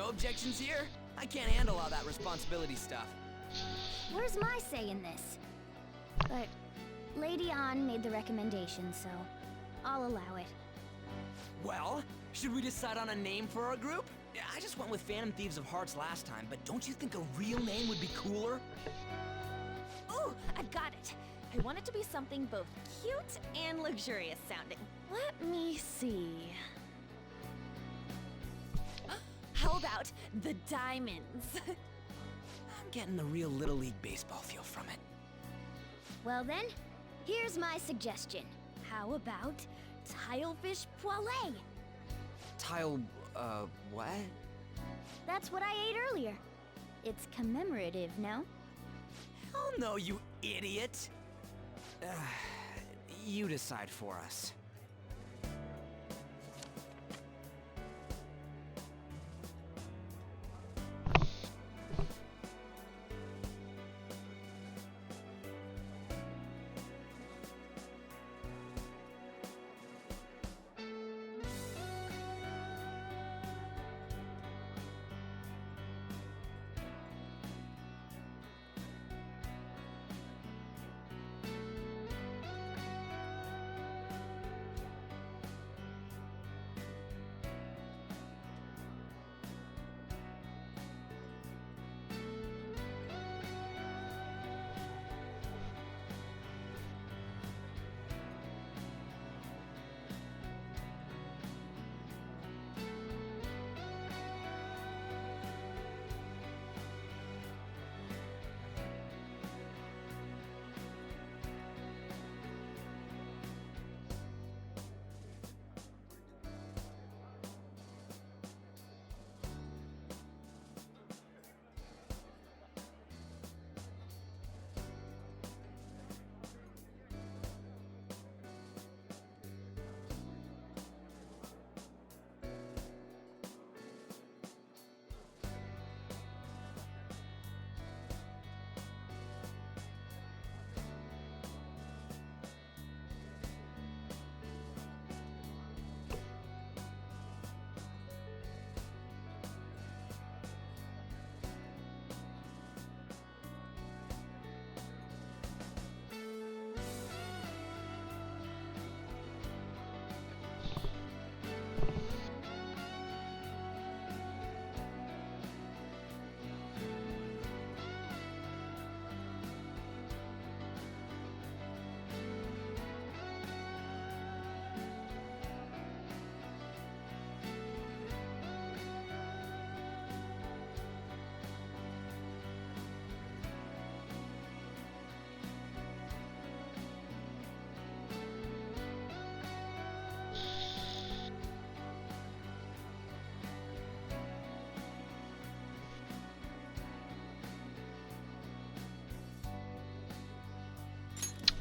No objections here? I can't handle all that responsibility stuff. Where's my say in this? But Lady An made the recommendation, so I'll allow it. Well, should we decide on a name for our group? I just went with Phantom Thieves of Hearts last time, but don't you think a real name would be cooler? Ooh, I've got it. I want it to be something both cute and luxurious sounding. Let me see. How about the Diamonds? I'm getting the real Little League Baseball feel from it. Well then, here's my suggestion. How about Tilefish Poêlée? What? That's what I ate earlier. It's commemorative, no? Hell no, you idiot! You decide for us.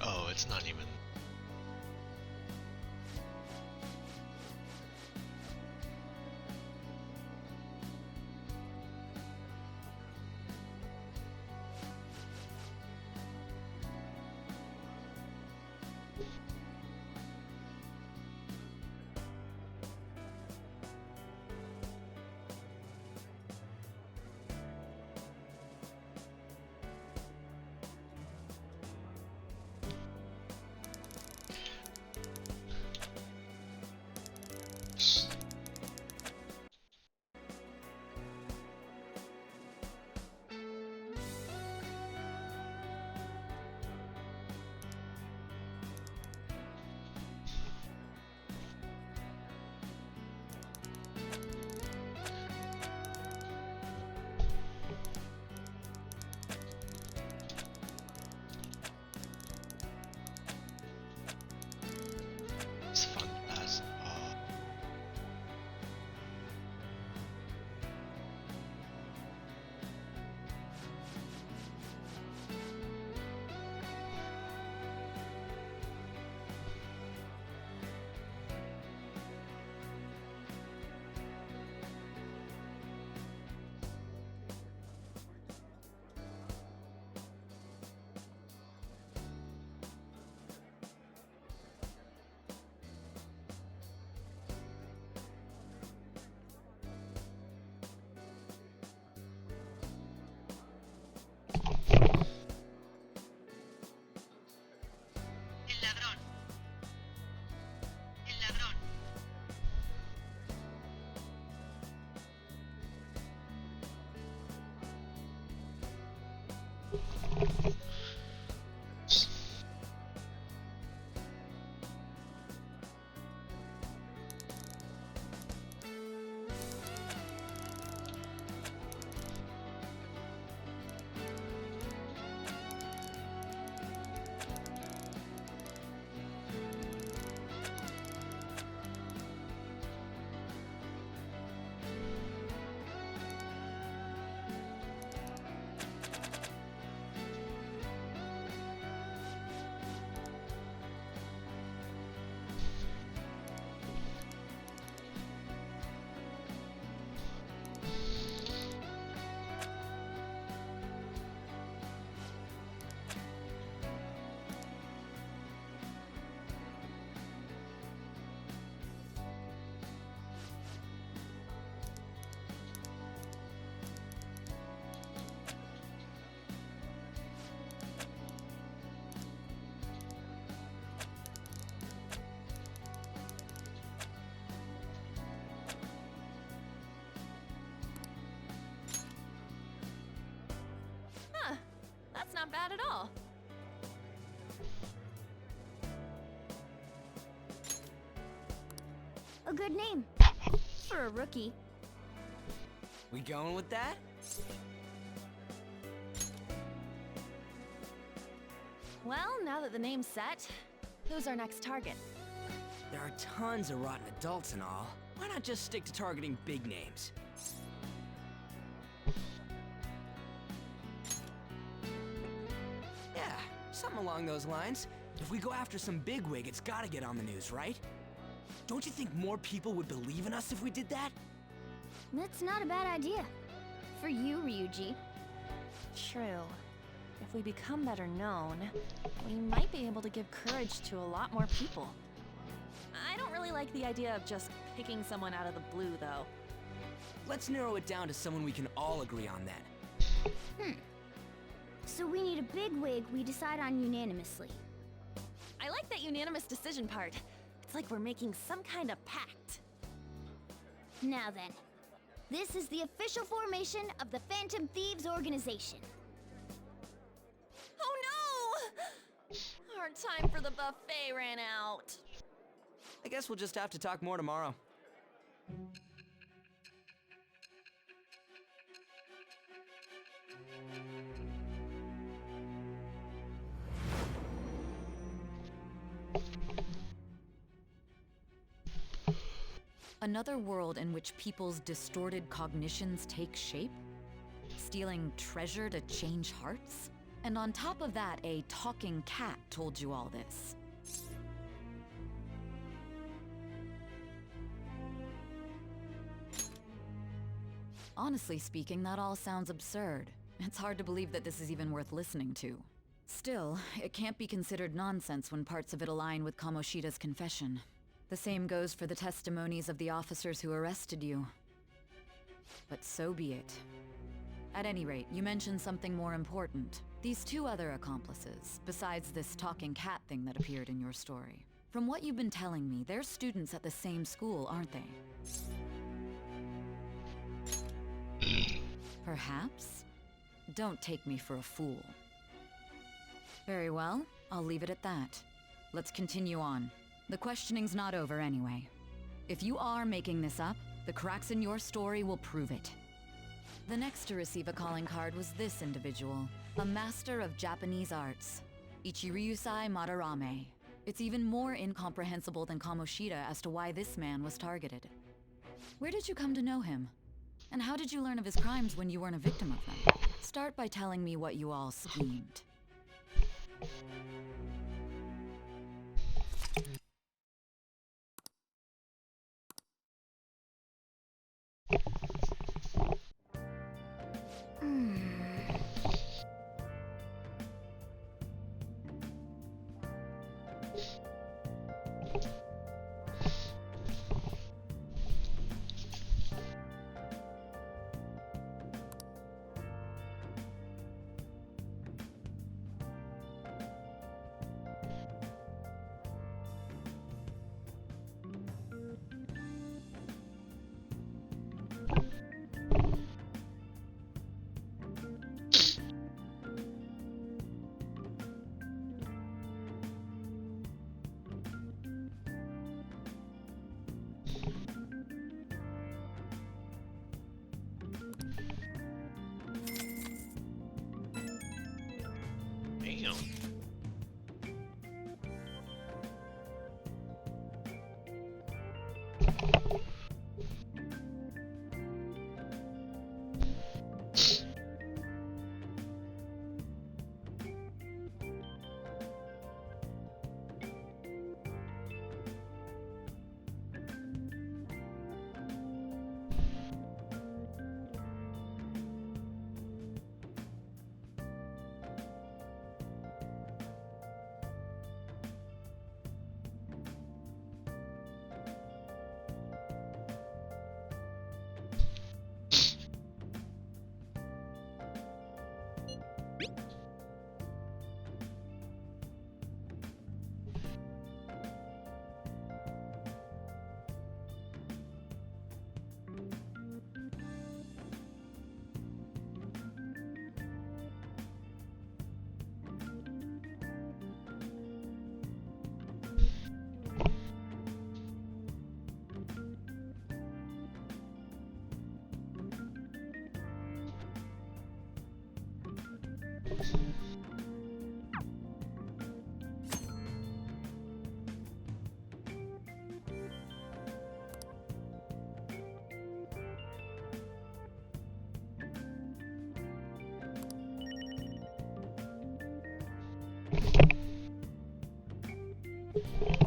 Oh, it's not even... That's not bad at all. A good name. For a rookie. We going with that? Well, now that the name's set, who's our next target? There are tons of rotten adults and all. Why not just stick to targeting big names? Yeah, something along those lines. If we go after some bigwig, it's gotta get on the news, right? Don't you think more people would believe in us if we did that? That's not a bad idea. For you, Ryuji. True. If we become better known, we might be able to give courage to a lot more people. I don't really like the idea of just picking someone out of the blue, though. Let's narrow it down to someone we can all agree on then. So we need a bigwig we decide on unanimously. I like that unanimous decision part. It's like we're making some kind of pact. Now then, this is the official formation of the Phantom Thieves organization. Oh no! Our time for the buffet ran out. I guess we'll just have to talk more tomorrow. Another world in which people's distorted cognitions take shape? Stealing treasure to change hearts? And on top of that, a talking cat told you all this. Honestly speaking, that all sounds absurd. It's hard to believe that this is even worth listening to. Still, it can't be considered nonsense when parts of it align with Kamoshida's confession. The same goes for the testimonies of the officers who arrested you. But so be it. At any rate, you mentioned something more important. These two other accomplices, besides this talking cat thing that appeared in your story. From what you've been telling me, they're students at the same school, aren't they? Perhaps? Don't take me for a fool. Very well, I'll leave it at that. Let's continue on. The questioning's not over anyway. If you are making this up, the cracks in your story will prove it. The next to receive a calling card was this individual, a master of Japanese arts, Ichiryusai Madarame. It's even more incomprehensible than Kamoshida as to why this man was targeted. Where did you come to know him? And how did you learn of his crimes when you weren't a victim of them? Start by telling me what you all schemed.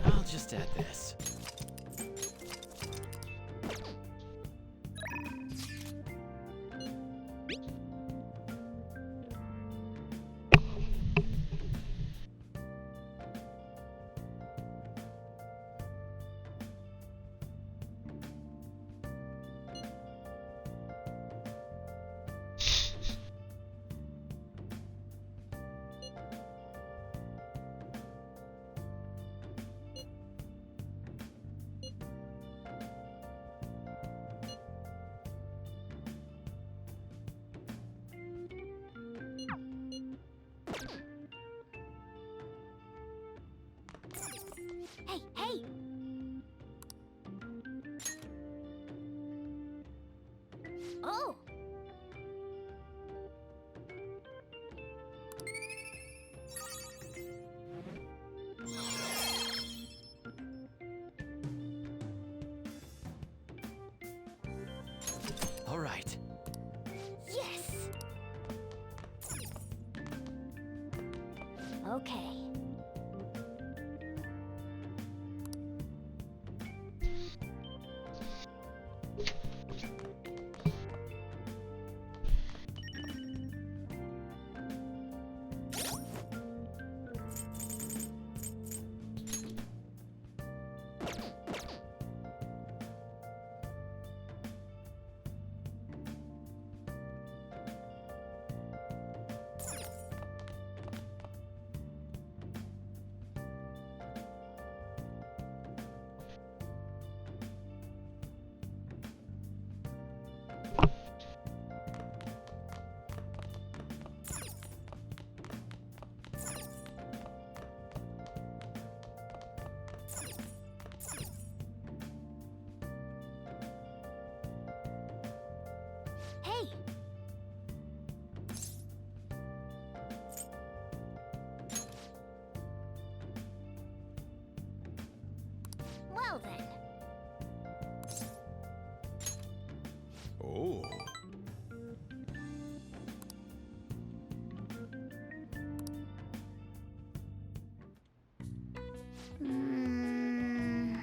I'll just add this. Hey, hey! Oh! All right. Yes! Okay. Hey! Well then. Oh. Hmm.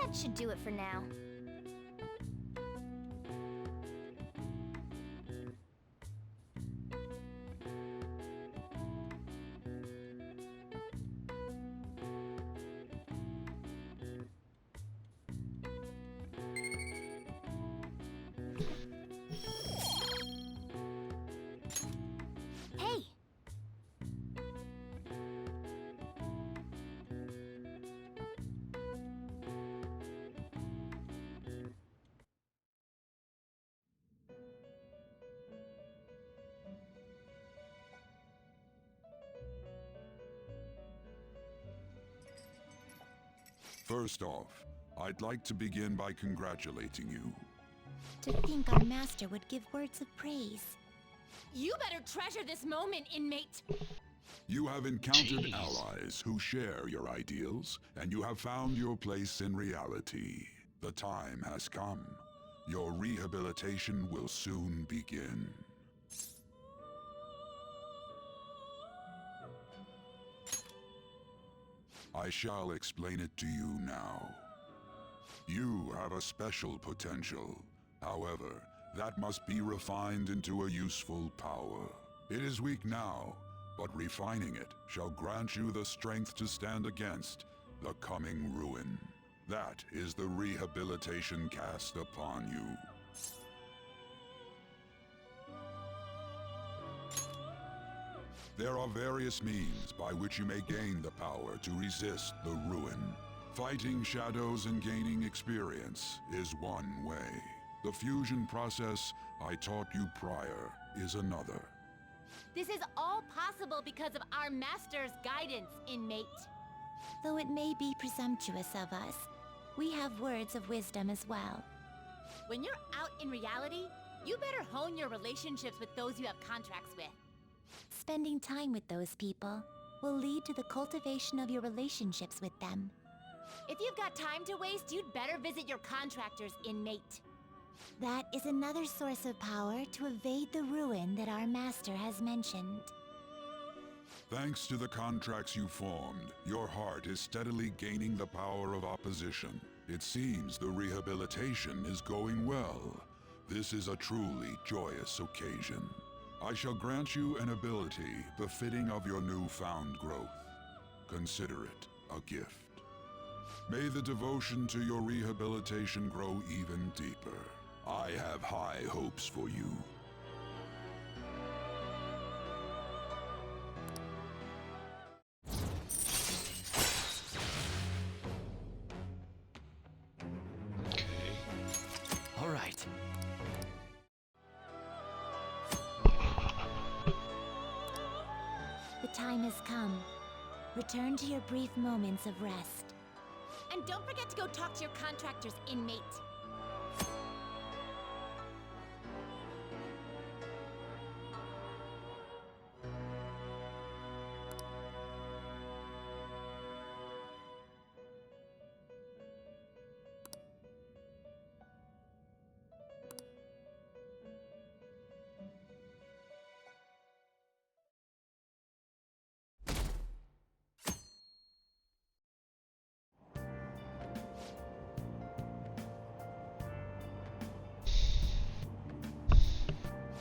That should do it for now. Hey! First off, I'd like to begin by congratulating you. To think our master would give words of praise. You better treasure this moment, inmate! You have encountered Jeez. allies who share your ideals, and you have found your place in reality. The time has come. Your rehabilitation will soon begin. I shall explain it to you now. You have a special potential. However, that must be refined into a useful power. It is weak now, but refining it shall grant you the strength to stand against the coming ruin. That is the rehabilitation cast upon you. There are various means by which you may gain the power to resist the ruin. Fighting shadows and gaining experience is one way. The fusion process I taught you prior is another. This is all possible because of our master's guidance, inmate. Though it may be presumptuous of us, we have words of wisdom as well. When you're out in reality, you better hone your relationships with those you have contracts with. Spending time with those people will lead to the cultivation of your relationships with them. If you've got time to waste, you'd better visit your contractors, inmate. That is another source of power to evade the ruin that our master has mentioned. Thanks to the contracts you formed, your heart is steadily gaining the power of opposition. It seems the rehabilitation is going well. This is a truly joyous occasion. I shall grant you an ability befitting of your newfound growth. Consider it a gift. May the devotion to your rehabilitation grow even deeper. I have high hopes for you. Okay. All right. The time has come. Return to your brief moments of rest. And don't forget to go talk to your contractors, inmate.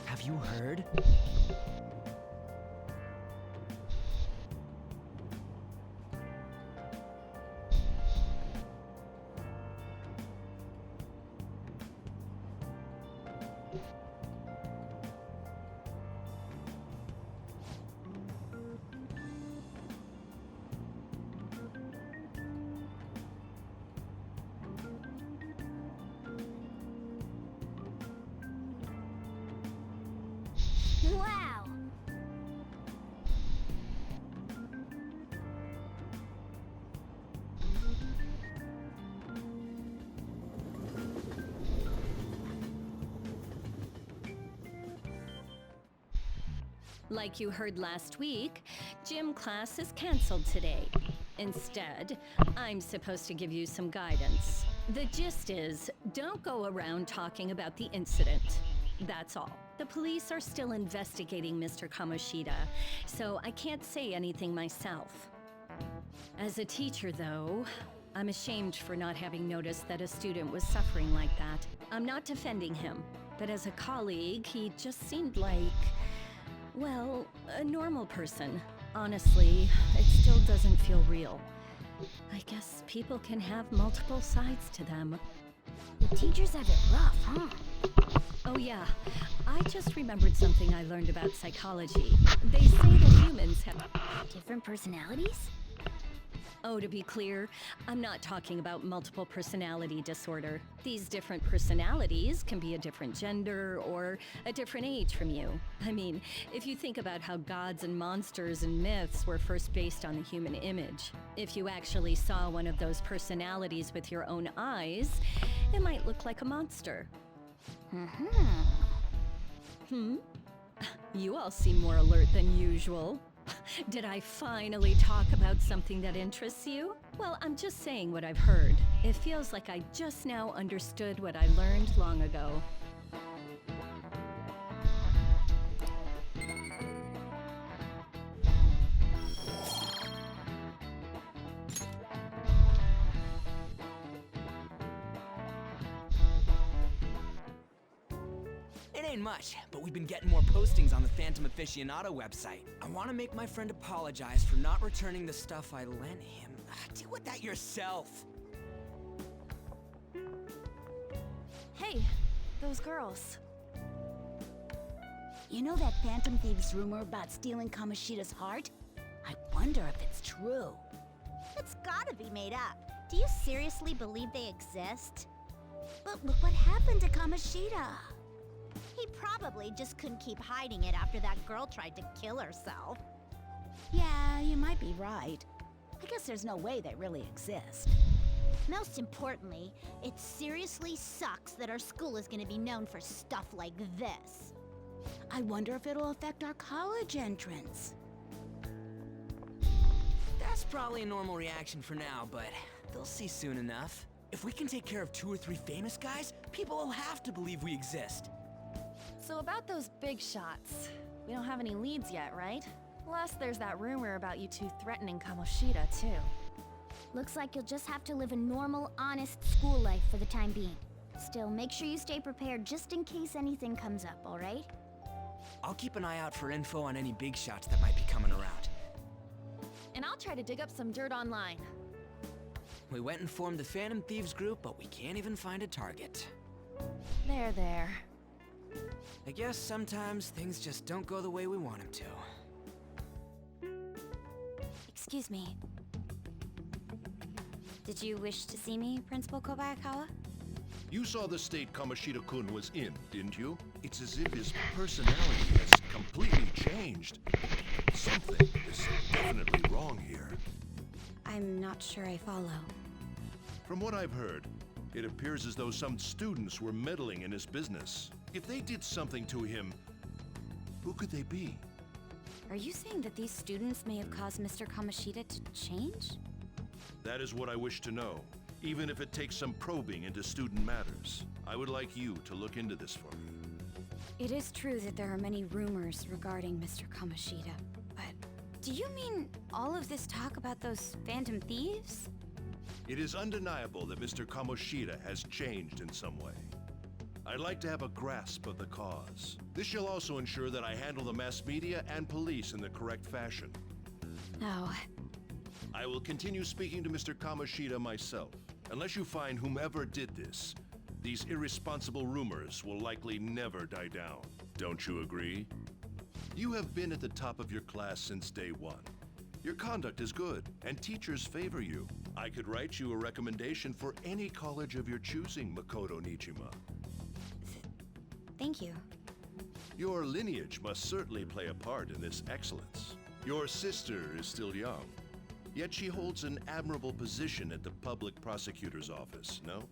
Have you heard? Wow! Like you heard last week, gym class is canceled today. Instead, I'm supposed to give you some guidance. The gist is, don't go around talking about the incident. That's all. The police are still investigating Mr. Kamoshida, so I can't say anything myself. As a teacher, though, I'm ashamed for not having noticed that a student was suffering like that. I'm not defending him, but as a colleague, he just seemed like, well, a normal person. Honestly, it still doesn't feel real. I guess people can have multiple sides to them. The teachers have it rough, huh? Oh yeah, I just remembered something I learned about psychology. They say that humans have... Different personalities? Oh, to be clear, I'm not talking about multiple personality disorder. These different personalities can be a different gender or a different age from you. I mean, if you think about how gods and monsters and myths were first based on the human image, if you actually saw one of those personalities with your own eyes, it might look like a monster. You all seem more alert than usual. Did I finally talk about something that interests you? Well, I'm just saying what I've heard. It feels like I just now understood what I learned long ago. It ain't much, but we've been getting more postings on the Phantom Aficionado website. I want to make my friend apologize for not returning the stuff I lent him. Deal with that yourself. Hey, those girls. You know that Phantom Thieves rumor about stealing Kamoshida's heart? I wonder if it's true. It's gotta be made up. Do you seriously believe they exist? But look what happened to Kamoshida. He probably just couldn't keep hiding it after that girl tried to kill herself. Yeah, you might be right. I guess there's no way they really exist. Most importantly, it seriously sucks that our school is gonna be known for stuff like this. I wonder if it'll affect our college entrance. That's probably a normal reaction for now, but they'll see soon enough. If we can take care of 2 or 3 famous guys, people will have to believe we exist. So about those big shots, we don't have any leads yet, right? Plus, there's that rumor about you two threatening Kamoshida, too. Looks like you'll just have to live a normal, honest school life for the time being. Still, make sure you stay prepared just in case anything comes up, alright? I'll keep an eye out for info on any big shots that might be coming around. And I'll try to dig up some dirt online. We went and formed the Phantom Thieves group, but we can't even find a target. There. I guess sometimes things just don't go the way we want them to. Excuse me. Did you wish to see me, Principal Kobayakawa? You saw the state Kamoshida-kun was in, didn't you? It's as if his personality has completely changed. Something is definitely wrong here. I'm not sure I follow. From what I've heard, it appears as though some students were meddling in his business. If they did something to him, who could they be? Are you saying that these students may have caused Mr. Kamoshida to change? That is what I wish to know, even if it takes some probing into student matters. I would like you to look into this for me. It is true that there are many rumors regarding Mr. Kamoshida, but do you mean all of this talk about those Phantom Thieves? It is undeniable that Mr. Kamoshida has changed in some way. I'd like to have a grasp of the cause. This shall also ensure that I handle the mass media and police in the correct fashion. No. I will continue speaking to Mr. Kamoshida myself. Unless you find whomever did this, these irresponsible rumors will likely never die down. Don't you agree? You have been at the top of your class since day one. Your conduct is good, and teachers favor you. I could write you a recommendation for any college of your choosing, Makoto Nijima. Thank you. Your lineage must certainly play a part in this excellence. Your sister is still young, yet she holds an admirable position at the public prosecutor's office, no?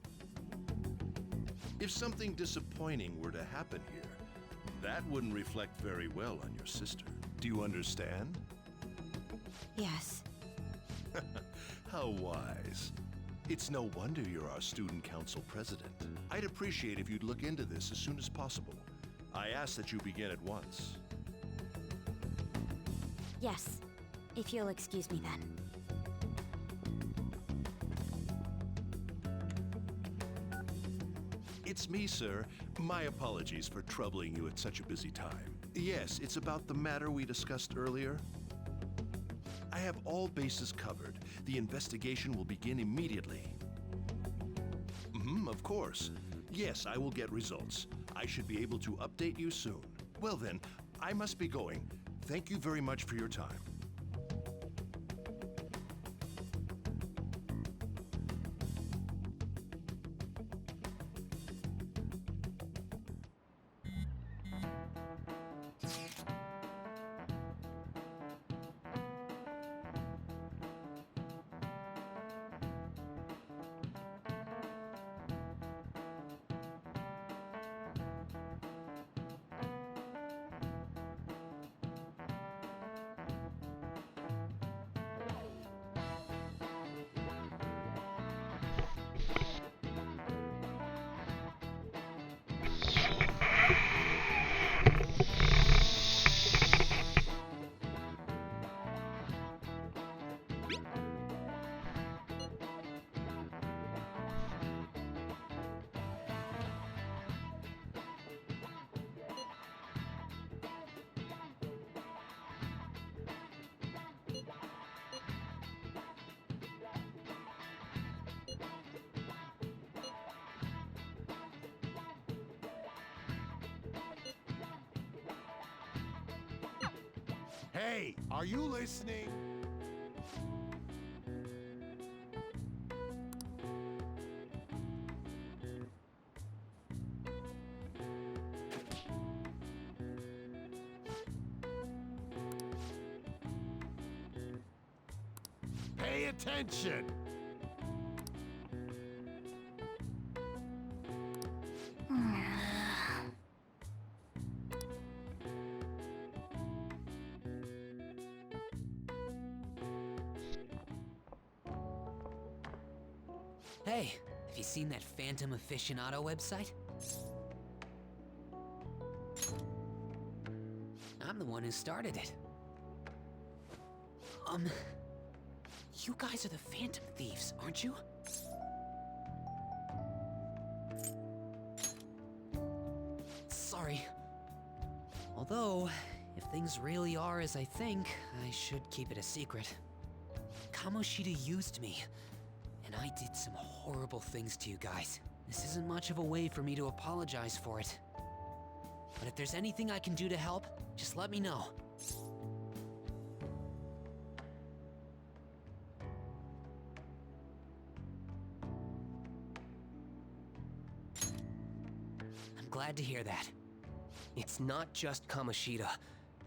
If something disappointing were to happen here, that wouldn't reflect very well on your sister. Do you understand? Yes. How wise. It's no wonder you're our student council president. I'd appreciate if you'd look into this as soon as possible. I ask that you begin at once. Yes. If you'll excuse me then. It's me, sir. My apologies for troubling you at such a busy time. Yes, it's about the matter we discussed earlier. I have all bases covered. The investigation will begin immediately. Of course. Yes, I will get results. I should be able to update you soon. Well then, I must be going. Thank you very much for your time. Hey, are you listening? Pay attention! Hey, have you seen that Phantom Aficionado website? I'm the one who started it. You guys are the Phantom Thieves, aren't you? Sorry. Although, if things really are as I think, I should keep it a secret. Kamoshida used me, and I did some horrible things to you guys. This isn't much of a way for me to apologize for it. But if there's anything I can do to help, just let me know. I'm glad to hear that. It's not just Kamoshida.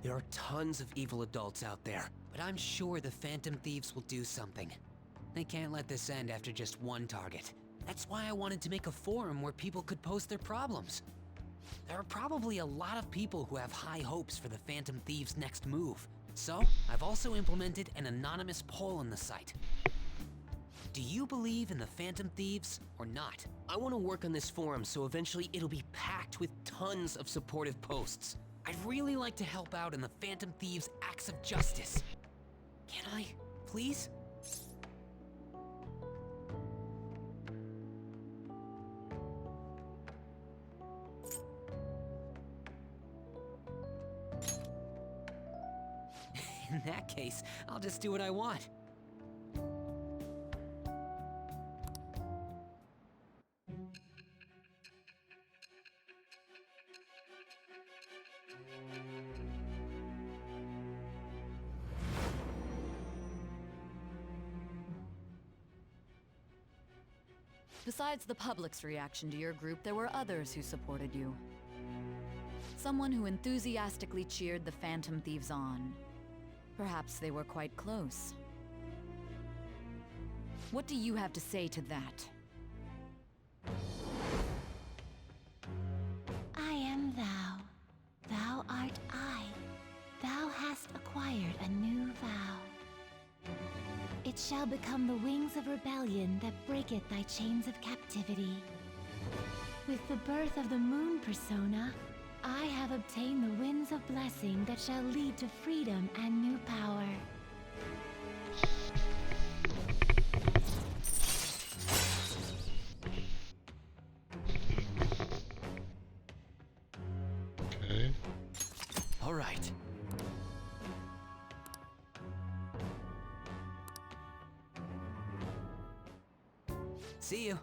There are tons of evil adults out there, but I'm sure the Phantom Thieves will do something. They can't let this end after just one target. That's why I wanted to make a forum where people could post their problems. There are probably a lot of people who have high hopes for the Phantom Thieves' next move. So, I've also implemented an anonymous poll on the site. Do you believe in the Phantom Thieves or not? I want to work on this forum so eventually it'll be packed with tons of supportive posts. I'd really like to help out in the Phantom Thieves' acts of justice. Can I, please? In that case, I'll just do what I want. Besides the public's reaction to your group, there were others who supported you. Someone who enthusiastically cheered the Phantom Thieves on. Perhaps they were quite close. What do you have to say to that? I am thou. Thou art I. Thou hast acquired a new vow. It shall become the wings of rebellion that breaketh thy chains of captivity. With the birth of the moon persona, I have obtained the winds of blessing that shall lead to freedom and new power. Okay. All right. See you.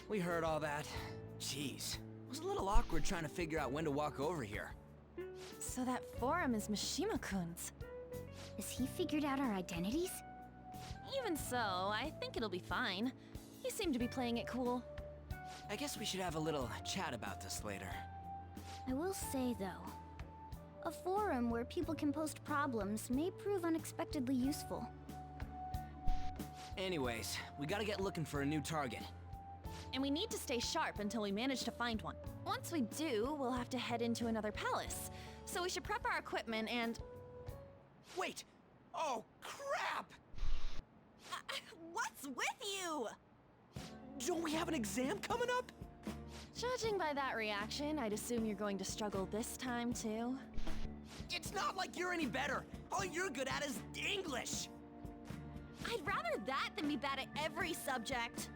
We heard all that. Jeez. It was a little awkward trying to figure out when to walk over here. So that forum is Mishima-kun's. Has he figured out our identities? Even so, I think it'll be fine. He seemed to be playing it cool. I guess we should have a little chat about this later. I will say, though, a forum where people can post problems may prove unexpectedly useful. Anyways, we gotta get looking for a new target. And we need to stay sharp until we manage to find one. Once we do, we'll have to head into another palace. So we should prep our equipment and... Wait! Oh, crap! What's with you? Don't we have an exam coming up? Judging by that reaction, I'd assume you're going to struggle this time, too. It's not like you're any better. All you're good at is English. I'd rather that than be bad at every subject.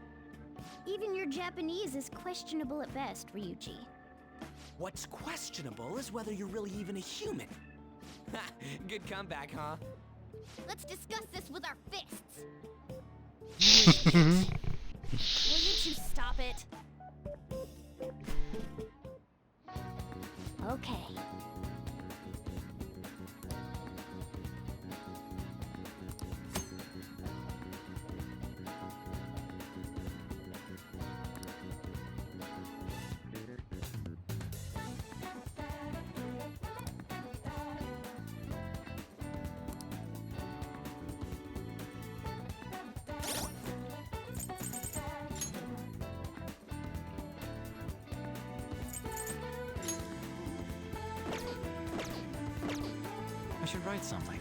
Even your Japanese is questionable at best, Ryuji. What's questionable is whether you're really even a human. Good comeback, huh? Let's discuss this with our fists. Will you two stop it? Okay. I should write something.